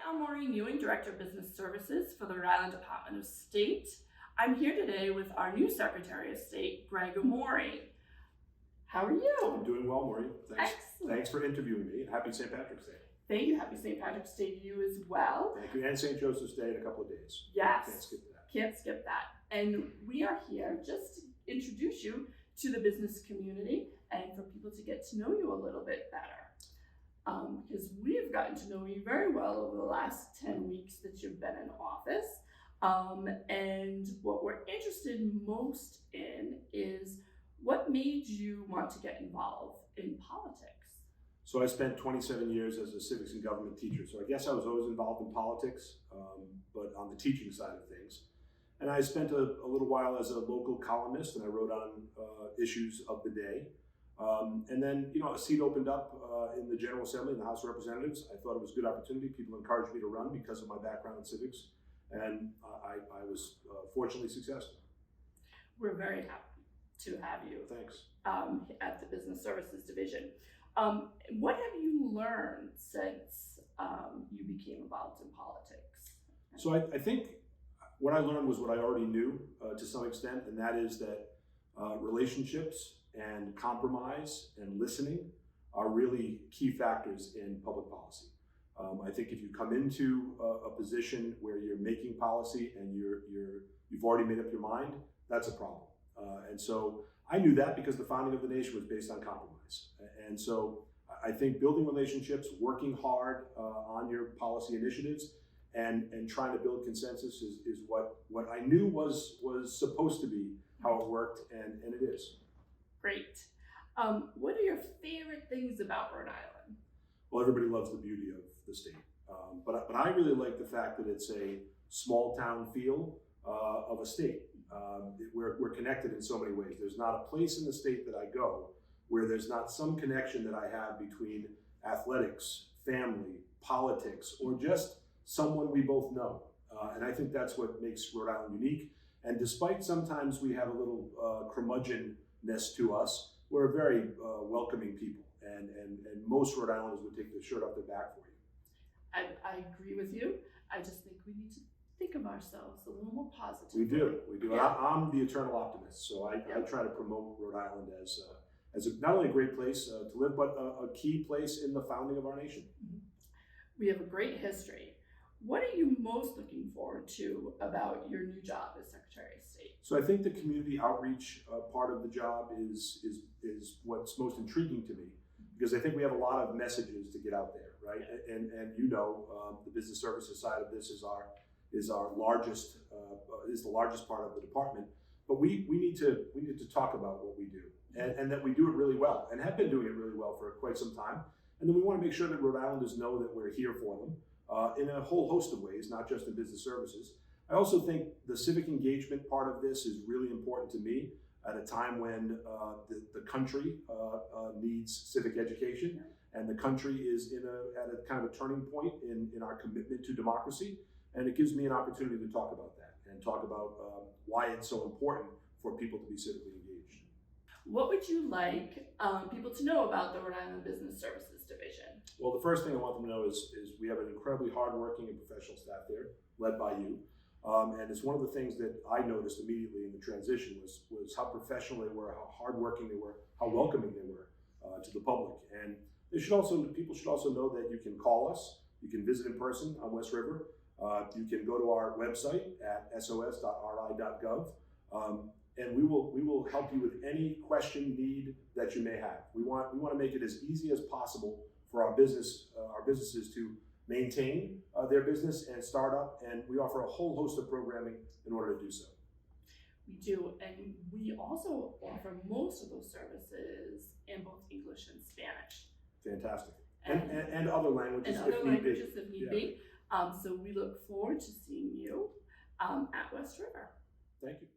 Amore, Ewing, Director of Business Services for the Rhode Island Department of State. I'm here today with our new Secretary of State, Greg Amore. How are you? I'm doing well, Maureen. Thanks. Excellent. Thanks for interviewing me. Happy St. Patrick's Day. Thank you. Happy St. Patrick's Day to you as well. Thank you. And St. Joseph's Day in a couple of days. Yes. Can't skip that. Can't skip that. And we are here just to introduce you to the business community and for people to get to know you a little bit better. Because we've gotten to know you very well over the last 10 weeks that you've been in office. And what we're interested most in is what made you want to get involved in politics? So I spent 27 years as a civics and government teacher. So I guess I was always involved in politics, but on the teaching side of things. And I spent a little while as a local columnist, and I wrote on issues of the day. And then, a seat opened up in the General Assembly in the House of Representatives. I thought it was a good opportunity. People encouraged me to run because of my background in civics, and I was fortunately successful. We're very happy to have you. Thanks. At the Business Services Division. What have you learned since you became involved in politics? So I think what I learned was what I already knew to some extent, and that is that relationships and compromise and listening are really key factors in public policy. I think if you come into a position where you're making policy and you've already made up your mind, that's a problem. And so I knew that because the founding of the nation was based on compromise. And so I think building relationships, working hard on your policy initiatives, and trying to build consensus is what I knew was supposed to be how it worked, and it is. Great. What are your favorite things about Rhode Island? Well, everybody loves the beauty of the state, but I really like the fact that it's a small town feel of a state. We're connected in so many ways. There's not a place in the state that I go where there's not some connection that I have between athletics, family, politics, or just someone we both know. And I think that's what makes Rhode Island unique. And despite sometimes we have a little curmudgeonness to us, we're very welcoming people. And most Rhode Islanders would take the shirt off their back for you. I agree with you. I just think we need to think of ourselves a little more positively. We do. Yeah. I'm the eternal optimist, so I try to promote Rhode Island as not only a great place to live, but a key place in the founding of our nation. Mm-hmm. We have a great history. What are you most looking forward to about your new job as Secretary of State? So I think the community outreach part of the job is what's most intriguing to me, because I think we have a lot of messages to get out there, right? And the business services side of this is our largest is the largest part of the department. But we need to talk about what we do, and that we do it really well, and have been doing it really well for quite some time. And then we want to make sure that Rhode Islanders know that we're here for them in a whole host of ways, not just in business services. I also think the civic engagement part of this is really important to me at a time when the country needs civic education, and the country is at a kind of a turning point in our commitment to democracy. And it gives me an opportunity to talk about that and talk about why it's so important for people to be civically engaged. What would you like people to know about the Rhode Island Business Services Division? Well, the first thing I want them to know is we have an incredibly hardworking and professional staff there, led by you. And it's one of the things that I noticed immediately in the transition was how professional they were, how hardworking they were, how welcoming they were to the public. And people should also know that you can call us, you can visit in person on West River. You can go to our website at sos.ri.gov, and we will help you with any question, need that you may have. We want to make it as easy as possible for our businesses to maintain their business and start up, and we offer a whole host of programming in order to do so. We do, and we also offer most of those services in both English and Spanish. Fantastic, and other languages if need be. So we look forward to seeing you at West River. Thank you.